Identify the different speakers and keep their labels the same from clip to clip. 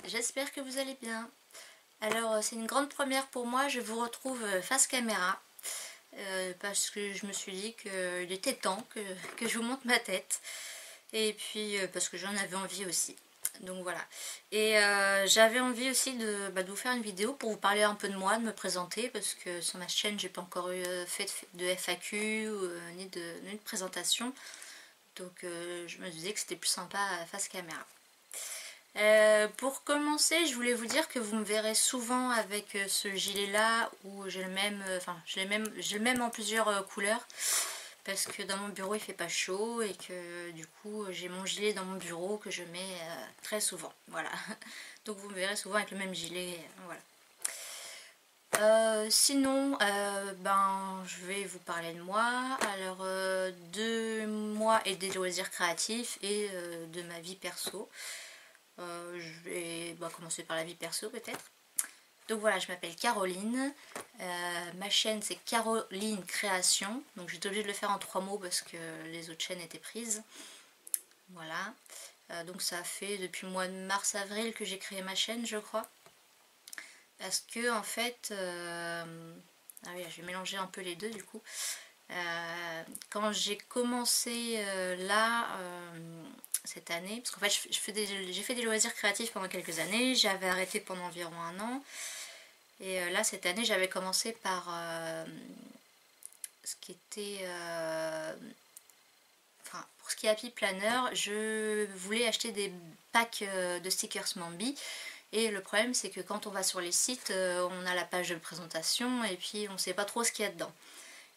Speaker 1: j'espère que vous allez bien. Alors c'est une grande première pour moi, je vous retrouve face caméra parce que je me suis dit qu'il était temps que je vous montre ma tête et puis parce que j'en avais envie aussi. Donc voilà. Et j'avais envie aussi de vous faire une vidéo pour vous parler un peu de moi, de me présenter parce que sur ma chaîne j'ai pas encore eu fait de FAQ ni de présentation. Donc je me disais que c'était plus sympa face caméra. Pour commencer, je voulais vous dire que vous me verrez souvent avec ce gilet là où j'ai le même, j'ai le même en plusieurs couleurs parce que dans mon bureau il fait pas chaud et que du coup j'ai mon gilet dans mon bureau que je mets très souvent. Voilà. Donc vous me verrez souvent avec le même gilet. Voilà. Sinon, je vais vous parler de moi. Alors, de moi et des loisirs créatifs et de ma vie perso. Je vais commencer par la vie perso peut-être. Donc voilà, je m'appelle Caroline. Ma chaîne c'est Caroline Création. Donc j'étais obligée de le faire en 3 mots parce que les autres chaînes étaient prises. Voilà. Donc ça fait depuis le mois de mars-avril que j'ai créé ma chaîne, je crois. Parce que en fait... ah oui, je vais mélanger un peu les deux du coup. Quand j'ai commencé cette année, parce qu'en fait j'ai fait des loisirs créatifs pendant quelques années, j'avais arrêté pendant environ 1 an, et là cette année j'avais commencé par ce qui était, pour ce qui est Happy Planner, je voulais acheter des packs de stickers Mambi. Et le problème c'est que quand on va sur les sites, on a la page de présentation et puis on ne sait pas trop ce qu'il y a dedans.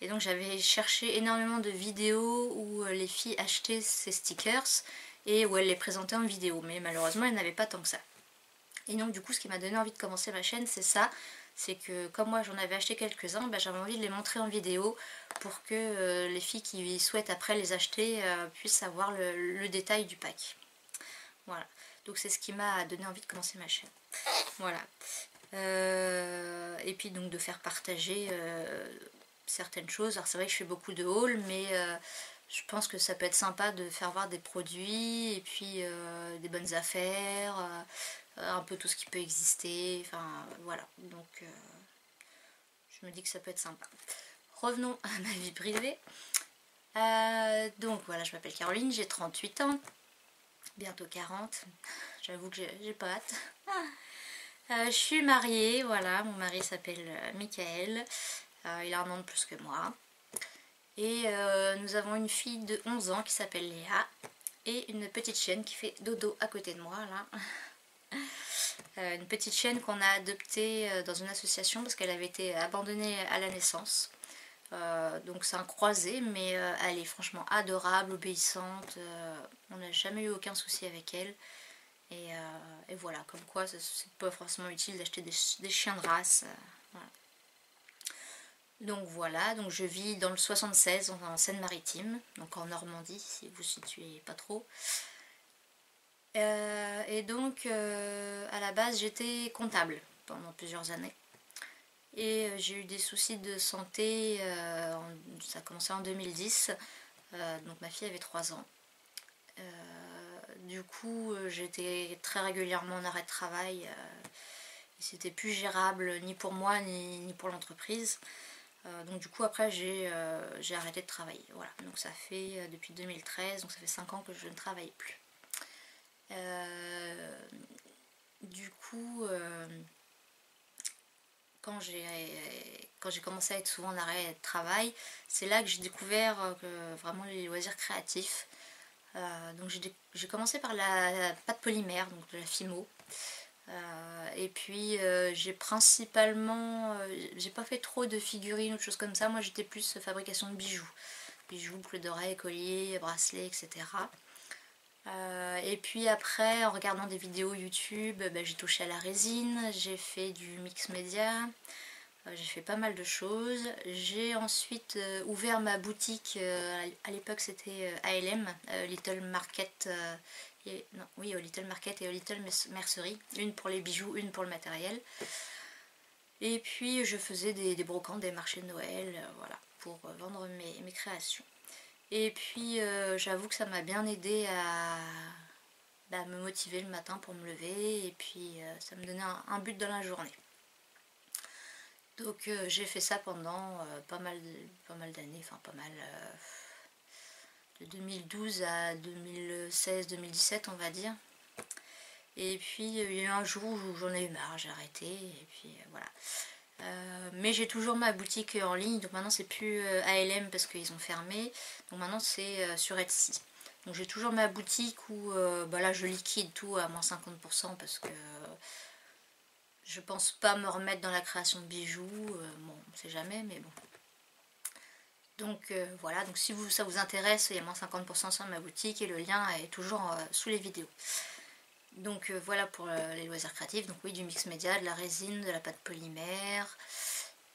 Speaker 1: Et donc j'avais cherché énormément de vidéos où les filles achetaient ces stickers et où elles les présentaient en vidéo, mais malheureusement elles n'avaient pas tant que ça. Et donc du coup ce qui m'a donné envie de commencer ma chaîne c'est ça, c'est que comme moi j'en avais acheté quelques-uns, j'avais envie de les montrer en vidéo pour que les filles qui souhaitent après les acheter puissent avoir le détail du pack. Voilà, donc c'est ce qui m'a donné envie de commencer ma chaîne. Voilà. Et puis donc de faire partager certaines choses. Alors c'est vrai que je fais beaucoup de hauls, mais je pense que ça peut être sympa de faire voir des produits et puis des bonnes affaires, un peu tout ce qui peut exister. Enfin voilà, donc je me dis que ça peut être sympa. Revenons à ma vie privée. Donc voilà, je m'appelle Caroline, j'ai 38 ans, bientôt 40. J'avoue que j'ai pas hâte. Je suis mariée, voilà, mon mari s'appelle Michael, il a 1 an de plus que moi. Et nous avons une fille de 11 ans qui s'appelle Léa et une petite chienne qui fait dodo à côté de moi là. Une petite chienne qu'on a adoptée dans une association parce qu'elle avait été abandonnée à la naissance. Donc c'est un croisé, mais elle est franchement adorable, obéissante, on n'a jamais eu aucun souci avec elle. Et voilà, comme quoi c'est pas forcément utile d'acheter des chiens de race. Voilà. Donc voilà, donc je vis dans le 76 en Seine-Maritime, donc en Normandie si vous situez pas trop. Et donc à la base j'étais comptable pendant plusieurs années. Et j'ai eu des soucis de santé, ça a commencé en 2010, donc ma fille avait 3 ans. Du coup j'étais très régulièrement en arrêt de travail, et c'était plus gérable ni pour moi ni pour l'entreprise. Donc du coup après j'ai arrêté de travailler. Voilà, donc ça fait depuis 2013, donc ça fait 5 ans que je ne travaille plus. Du coup quand j'ai commencé à être souvent en arrêt de travail, c'est là que j'ai découvert vraiment les loisirs créatifs. Donc j'ai commencé par la pâte polymère, donc de la Fimo. Et puis j'ai principalement, j'ai pas fait trop de figurines ou de choses comme ça, moi j'étais plus fabrication de bijoux, boucles d'oreilles, colliers, bracelets, etc. Et puis après en regardant des vidéos YouTube, j'ai touché à la résine, j'ai fait du mix média, j'ai fait pas mal de choses. J'ai ensuite ouvert ma boutique, à l'époque c'était ALM, Little Market, Little Market et Little Mercerie, une pour les bijoux, une pour le matériel. Et puis je faisais des brocantes, des marchés de Noël, voilà, pour vendre mes créations. Et puis j'avoue que ça m'a bien aidé me motiver le matin pour me lever, et puis ça me donnait un but dans la journée. Donc j'ai fait ça pendant pas mal d'années, enfin pas mal, de 2012 à 2016-2017 on va dire. Et puis il y a eu un jour où j'en ai eu marre, j'ai arrêté, et puis voilà. Mais j'ai toujours ma boutique en ligne, donc maintenant c'est plus ALM parce qu'ils ont fermé, donc maintenant c'est sur Etsy. Donc j'ai toujours ma boutique où là je liquide tout à moins 50% parce que je pense pas me remettre dans la création de bijoux, bon on sait jamais, mais bon. Donc voilà, donc si ça vous intéresse, il y a moins 50% sur ma boutique et le lien est toujours sous les vidéos. Donc voilà pour les loisirs créatifs, donc oui, du mix média, de la résine, de la pâte polymère,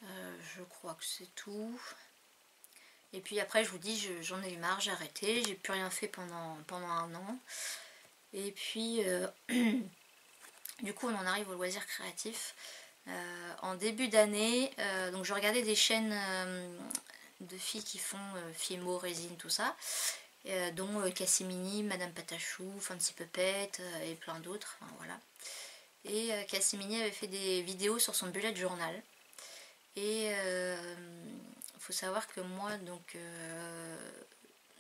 Speaker 1: je crois que c'est tout. Et puis après je vous dis, j'en ai eu marre, j'ai arrêté, j'ai plus rien fait pendant un an. Et puis du coup on en arrive aux loisirs créatifs. En début d'année, donc je regardais des chaînes de filles qui font Fimo, résine, tout ça, dont Cassimini, Madame Patachou, Fancy Puppet et plein d'autres, enfin, voilà. Et Cassimini avait fait des vidéos sur son bullet journal. Et il faut savoir que moi, donc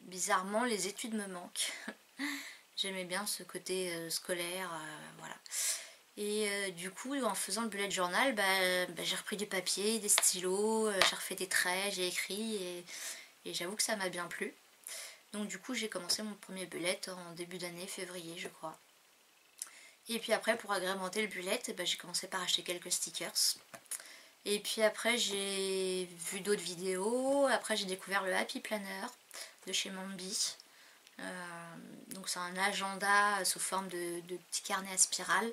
Speaker 1: bizarrement, les études me manquent. J'aimais bien ce côté scolaire, voilà. Et du coup, en faisant le bullet journal, j'ai repris du papier, des stylos, j'ai refait des traits, j'ai écrit, et j'avoue que ça m'a bien plu. Donc du coup, j'ai commencé mon premier bullet en début d'année, février, je crois. Et puis après, pour agrémenter le bullet, j'ai commencé par acheter quelques stickers. Et puis après, j'ai vu d'autres vidéos. Après, j'ai découvert le Happy Planner de chez Mambi. Donc c'est un agenda sous forme de petits carnets à spirale.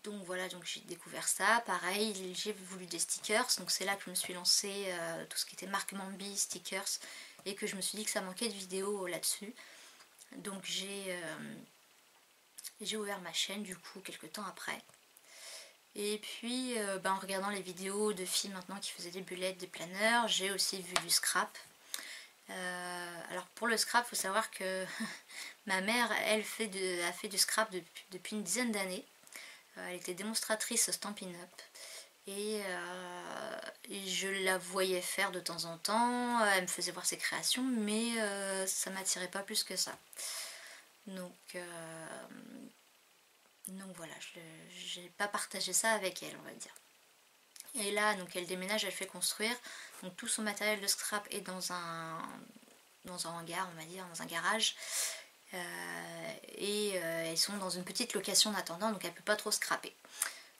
Speaker 1: Donc voilà, donc j'ai découvert ça. Pareil, j'ai voulu des stickers. Donc c'est là que je me suis lancée tout ce qui était marque Mambi, stickers. Et que je me suis dit que ça manquait de vidéos là-dessus. Donc j'ai ouvert ma chaîne du coup quelques temps après. Et puis en regardant les vidéos de filles maintenant qui faisaient des bullets, des planeurs, j'ai aussi vu du scrap. Alors pour le scrap, il faut savoir que ma mère, elle a fait du scrap depuis une dizaine d'années. Elle était démonstratrice au Stampin' Up. Et je la voyais faire de temps en temps, elle me faisait voir ses créations, mais ça m'attirait pas plus que ça. Donc voilà, je n'ai pas partagé ça avec elle, on va dire. Et là, donc elle déménage, elle fait construire. Donc tout son matériel de scrap est dans un hangar, on va dire, dans un garage. Elles sont dans une petite location en attendant, donc elle peut pas trop scraper.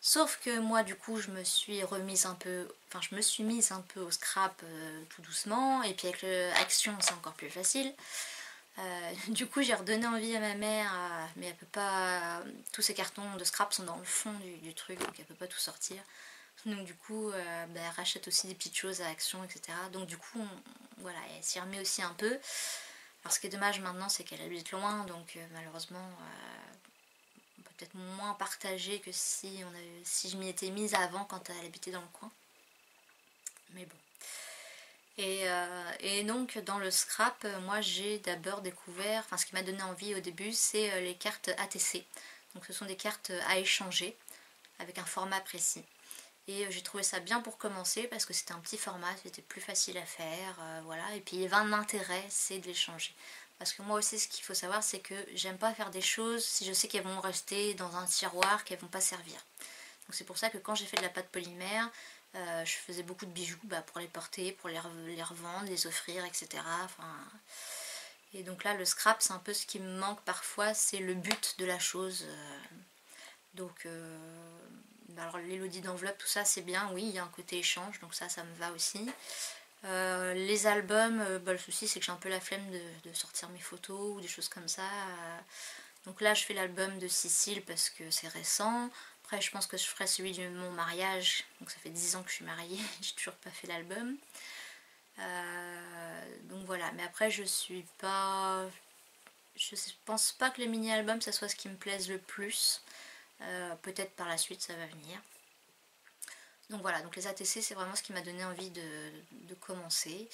Speaker 1: Sauf que moi, du coup, je me suis mise un peu au scrap tout doucement. Et puis avec Action, c'est encore plus facile. Du coup, j'ai redonné envie à ma mère, mais elle peut pas. Tous ces cartons de scrap sont dans le fond du truc, donc elle peut pas tout sortir. Donc du coup, elle rachète aussi des petites choses à Action, etc. Donc du coup, voilà, elle s'y remet aussi un peu. Alors ce qui est dommage maintenant, c'est qu'elle habite loin, donc malheureusement, peut-être moins partagée que si je m'y étais mise avant quand elle habitait dans le coin. Mais bon. Et donc dans le scrap, moi j'ai d'abord découvert, ce qui m'a donné envie au début, c'est les cartes ATC. Donc ce sont des cartes à échanger avec un format précis. Et j'ai trouvé ça bien pour commencer parce que c'était un petit format, c'était plus facile à faire, voilà. Et puis il y avait un intérêt, c'est de l'échanger. Parce que moi aussi, ce qu'il faut savoir, c'est que j'aime pas faire des choses si je sais qu'elles vont rester dans un tiroir, qu'elles vont pas servir. Donc c'est pour ça que quand j'ai fait de la pâte polymère, je faisais beaucoup de bijoux pour les porter, pour les revendre, les offrir, etc. Et donc là, le scrap, c'est un peu ce qui me manque parfois, c'est le but de la chose. Donc, alors l'élodie d'enveloppe, tout ça, c'est bien, oui, il y a un côté échange, donc ça me va aussi. Les albums, le souci, c'est que j'ai un peu la flemme de sortir mes photos ou des choses comme ça. Donc là, je fais l'album de Sicile parce que c'est récent. Après, je pense que je ferai celui de mon mariage. Donc ça fait 10 ans que je suis mariée, j'ai toujours pas fait l'album. Donc voilà, mais après je pense pas que les mini-albums ça soit ce qui me plaise le plus. Peut-être par la suite ça va venir. Donc voilà, donc les ATC c'est vraiment ce qui m'a donné envie de commencer.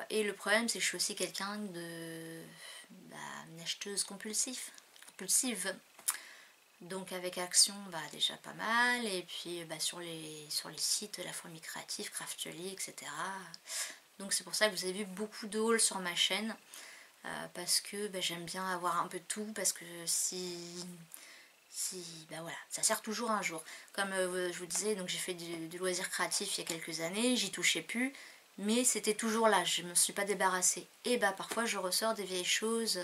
Speaker 1: Et le problème c'est que je suis aussi quelqu'un de une acheteuse compulsive. Donc avec Action, déjà pas mal, et puis sur les sites La Fourmi Créative, Craftly, etc. Donc c'est pour ça que vous avez vu beaucoup de hauls sur ma chaîne, parce que j'aime bien avoir un peu de tout, parce que voilà, ça sert toujours un jour. Comme je vous disais, donc j'ai fait du loisir créatif il y a quelques années, j'y touchais plus, mais c'était toujours là, je ne me suis pas débarrassée. Et parfois je ressors des vieilles choses,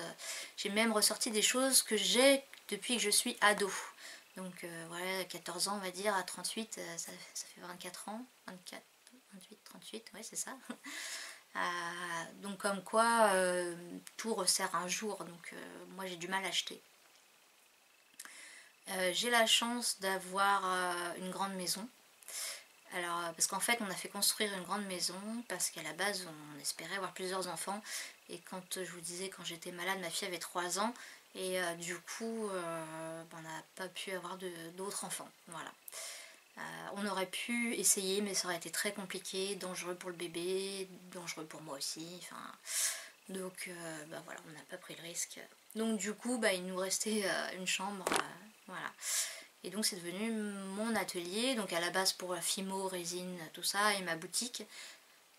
Speaker 1: j'ai même ressorti des choses que j'ai depuis que je suis ado. Donc voilà, 14 ans on va dire, à 38, ça fait 24 ans, 24, 28, 38, ouais c'est ça. Donc comme quoi, tout resserre un jour, donc moi j'ai du mal à acheter. J'ai la chance d'avoir une grande maison. Alors, parce qu'en fait, on a fait construire une grande maison parce qu'à la base, on espérait avoir plusieurs enfants. Et quand je vous disais, quand j'étais malade, ma fille avait 3 ans. Et du coup, on n'a pas pu avoir d'autres enfants. Voilà. On aurait pu essayer, mais ça aurait été très compliqué, dangereux pour le bébé, dangereux pour moi aussi. Enfin, donc, voilà, on n'a pas pris le risque. Donc, du coup, il nous restait une chambre. Voilà. Et donc c'est devenu mon atelier, donc à la base pour la fimo, résine, tout ça, et ma boutique.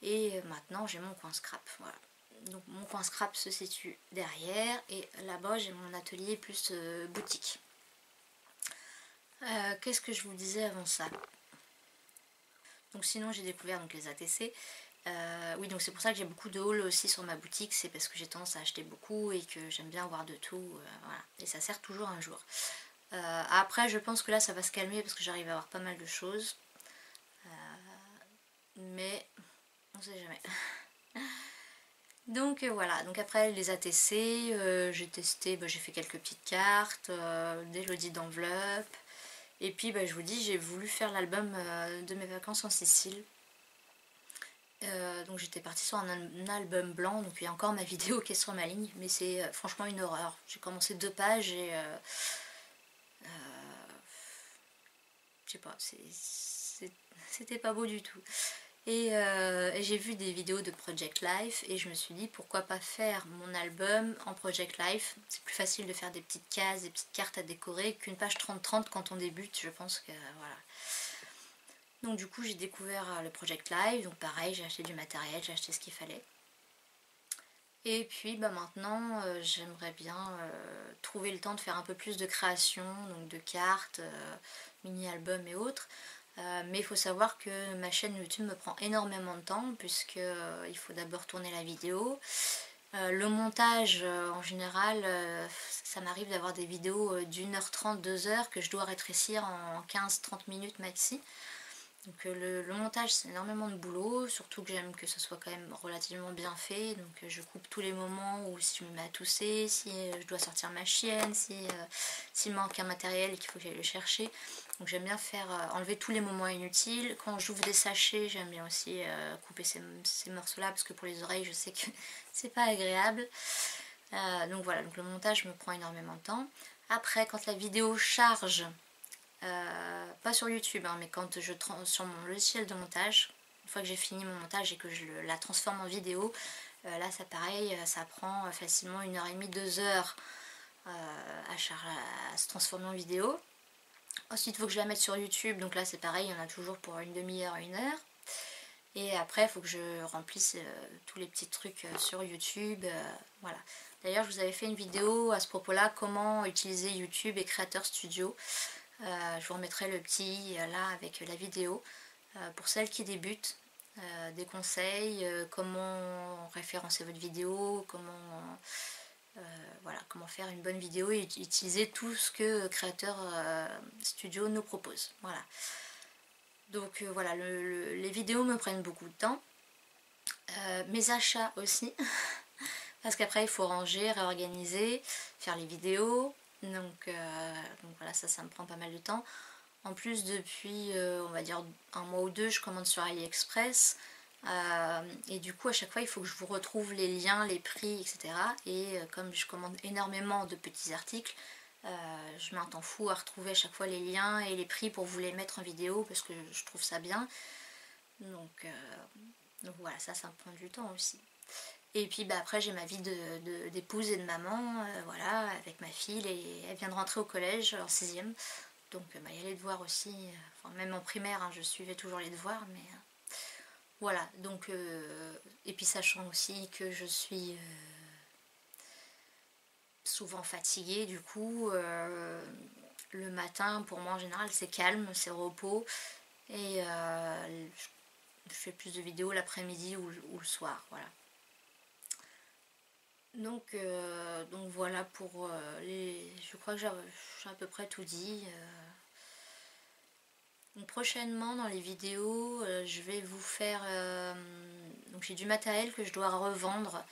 Speaker 1: Et maintenant j'ai mon coin scrap, voilà. Donc mon coin scrap se situe derrière, et là-bas j'ai mon atelier plus boutique. Qu'est-ce que je vous disais avant ça? Donc sinon j'ai découvert donc, les ATC. Oui, donc c'est pour ça que j'ai beaucoup de hauls aussi sur ma boutique, c'est parce que j'ai tendance à acheter beaucoup et que j'aime bien avoir de tout, voilà. Et ça sert toujours un jour. Après je pense que là ça va se calmer parce que j'arrive à avoir pas mal de choses, mais on sait jamais. Donc voilà, donc après les ATC, j'ai testé, j'ai fait quelques petites cartes, des lodis d'enveloppe, et puis je vous dis, j'ai voulu faire l'album de mes vacances en Sicile. Donc j'étais partie sur un album blanc, donc il y a encore ma vidéo qui est sur ma ligne, mais c'est franchement une horreur. J'ai commencé 2 pages et je sais pas, c'était pas beau du tout. Et j'ai vu des vidéos de Project Life et je me suis dit pourquoi pas faire mon album en Project Life. C'est plus facile de faire des petites cases, des petites cartes à décorer qu'une page 30-30 quand on débute, je pense que voilà. Donc du coup j'ai découvert le Project Life, donc pareil j'ai acheté du matériel, j'ai acheté ce qu'il fallait. Et puis maintenant j'aimerais bien trouver le temps de faire un peu plus de création, donc de cartes, mini-albums et autres. Mais il faut savoir que ma chaîne YouTube me prend énormément de temps puisque il faut d'abord tourner la vidéo. Le montage en général, ça m'arrive d'avoir des vidéos d'1h30, 2h que je dois rétrécir en 15-30 minutes maxi. Donc le montage c'est énormément de boulot, surtout que j'aime que ce soit quand même relativement bien fait, donc je coupe tous les moments où si je me mets à tousser, si je dois sortir ma chienne, s'il manque un matériel et qu'il faut que j'aille le chercher. Donc j'aime bien faire enlever tous les moments inutiles. Quand j'ouvre des sachets, j'aime bien aussi couper ces morceaux là parce que pour les oreilles je sais que c'est pas agréable. Donc voilà, donc le montage me prend énormément de temps. Après quand la vidéo charge, pas sur YouTube, hein, mais quand sur mon logiciel de montage, une fois que j'ai fini mon montage et que je la transforme en vidéo, là ça pareil, ça prend facilement 1h30, 2h à se transformer en vidéo. Ensuite il faut que je la mette sur YouTube, donc là c'est pareil, il y en a toujours pour une demi-heure, 1 heure. Et après il faut que je remplisse tous les petits trucs sur YouTube, voilà. D'ailleurs je vous avais fait une vidéo à ce propos là, comment utiliser YouTube et Creator Studio. Je vous remettrai le petit là avec la vidéo pour celles qui débutent, des conseils, comment référencer votre vidéo, comment faire une bonne vidéo et utiliser tout ce que Creator Studio nous propose. Voilà. Donc voilà, les vidéos me prennent beaucoup de temps. Mes achats aussi, parce qu'après il faut ranger, réorganiser, faire les vidéos. Donc voilà, ça me prend pas mal de temps. En plus depuis on va dire 1 mois ou 2 je commande sur AliExpress et du coup à chaque fois il faut que je vous retrouve les liens, les prix, etc. Et comme je commande énormément de petits articles, je mets un temps fou à retrouver à chaque fois les liens et les prix pour vous les mettre en vidéo parce que je trouve ça bien. Donc Donc voilà, ça me prend du temps aussi. Et puis bah, après j'ai ma vie d'épouse et de maman, voilà, avec ma fille, et elle vient de rentrer au collège en 6e. Donc bah, il y a les devoirs aussi, enfin, même en primaire, hein, je suivais toujours les devoirs, mais voilà, donc et puis sachant aussi que je suis souvent fatiguée, du coup le matin pour moi en général c'est calme, c'est repos, et je fais plus de vidéos l'après-midi ou le soir, voilà. Donc voilà pour je crois que j'ai à peu près tout dit. Donc prochainement dans les vidéos, je vais vous faire... donc j'ai du matériel que je dois revendre.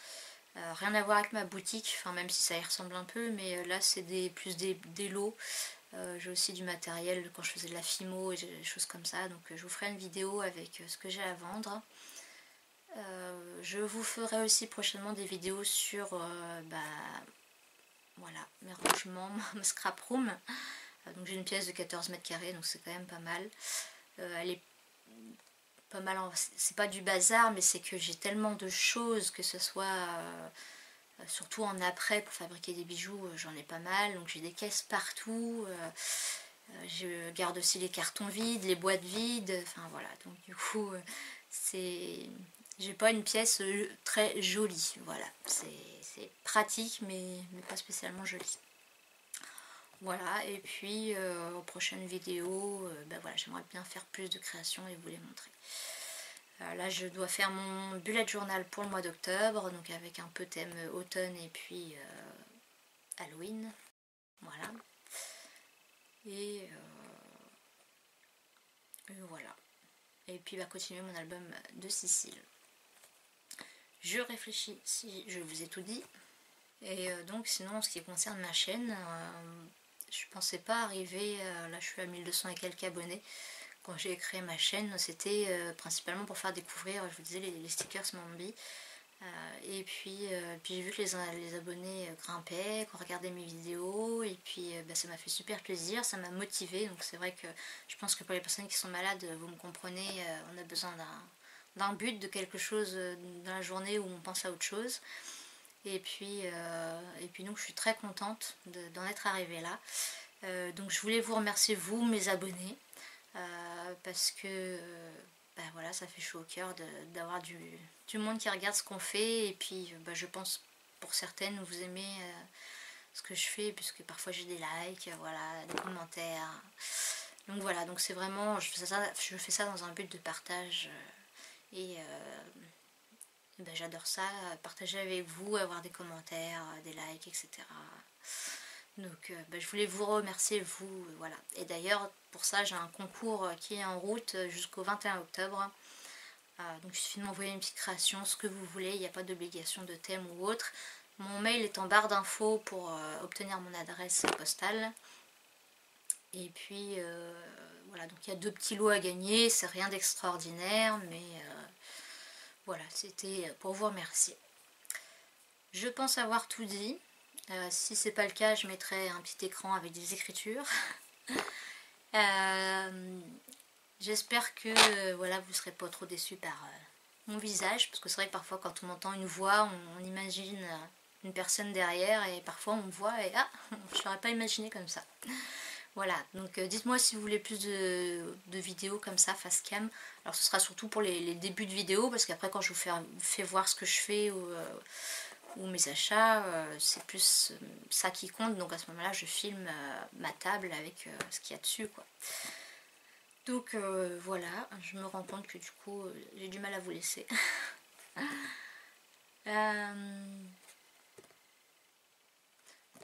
Speaker 1: Rien à voir avec ma boutique, enfin même si ça y ressemble un peu, mais là c'est plus des lots. J'ai aussi du matériel quand je faisais de la fimo et des choses comme ça. Donc je vous ferai une vidéo avec ce que j'ai à vendre. Je vous ferai aussi prochainement des vidéos sur voilà, mes rangements, ma scrap room. Donc j'ai une pièce de 14 mètres carrés, donc c'est quand même pas mal. Elle est pas mal, c'est pas du bazar, mais c'est que j'ai tellement de choses, que ce soit surtout en après pour fabriquer des bijoux, j'en ai pas mal. Donc j'ai des caisses partout. Je garde aussi les cartons vides, les boîtes vides, enfin voilà. Donc du coup, j'ai pas une pièce très jolie, voilà. C'est pratique, mais pas spécialement joli. Voilà, et puis aux prochaines vidéos, ben voilà, j'aimerais bien faire plus de créations et vous les montrer. Là, je dois faire mon bullet journal pour le mois d'octobre, donc avec un peu thème automne et puis Halloween. Voilà. Et voilà. Et puis bah, continuer mon album de Sicile. Je réfléchis si je vous ai tout dit. Et donc sinon en ce qui concerne ma chaîne, je pensais pas arriver, là je suis à 1200 et quelques abonnés. Quand j'ai créé ma chaîne, c'était principalement pour faire découvrir, je vous disais, les stickers Mambi. Et puis j'ai vu que les abonnés grimpaient, qu'on regardait mes vidéos, et puis bah, ça m'a fait super plaisir, ça m'a motivée. Donc c'est vrai que je pense que pour les personnes qui sont malades, vous me comprenez, on a besoin d'un but, de quelque chose dans la journée où on pense à autre chose. Et puis donc je suis très contente d'en être arrivée là. Donc je voulais vous remercier, vous, mes abonnés, parce que bah voilà, ça fait chaud au cœur d'avoir du monde qui regarde ce qu'on fait. Et puis bah, je pense pour certaines vous aimez ce que je fais, puisque parfois j'ai des likes, voilà, des commentaires. Donc voilà, donc c'est vraiment, je fais ça dans un but de partage. Et ben, j'adore ça, partager avec vous, avoir des commentaires, des likes, etc. Donc ben, je voulais vous remercier, vous, voilà. Et d'ailleurs, pour ça, j'ai un concours qui est en route jusqu'au 21 octobre. Donc il suffit de m'envoyer une petite création, ce que vous voulez, il n'y a pas d'obligation de thème ou autre. Mon mail est en barre d'infos pour obtenir mon adresse postale. Et puis voilà, donc il y a 2 petits lots à gagner, c'est rien d'extraordinaire, mais voilà, c'était pour vous remercier. Je pense avoir tout dit. Si c'est pas le cas, je mettrai un petit écran avec des écritures. J'espère que voilà, vous ne serez pas trop déçus par mon visage, parce que c'est vrai que parfois quand on entend une voix, on imagine une personne derrière, et parfois on me voit et ah, je l'aurais pas imaginé comme ça. Voilà, donc dites-moi si vous voulez plus de vidéos comme ça, face cam. Alors ce sera surtout pour les débuts de vidéo, parce qu'après quand je vous fais voir ce que je fais ou mes achats, c'est plus ça qui compte. Donc à ce moment-là, je filme ma table avec ce qu'il y a dessus, quoi. Donc voilà, je me rends compte que du coup, j'ai du mal à vous laisser.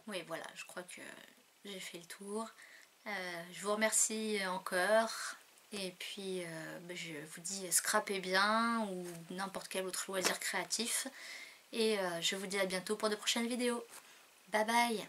Speaker 1: Oui, voilà, je crois que j'ai fait le tour. Je vous remercie encore. Et puis, je vous dis scrapez bien ou n'importe quel autre loisir créatif. Et je vous dis à bientôt pour de prochaines vidéos. Bye bye!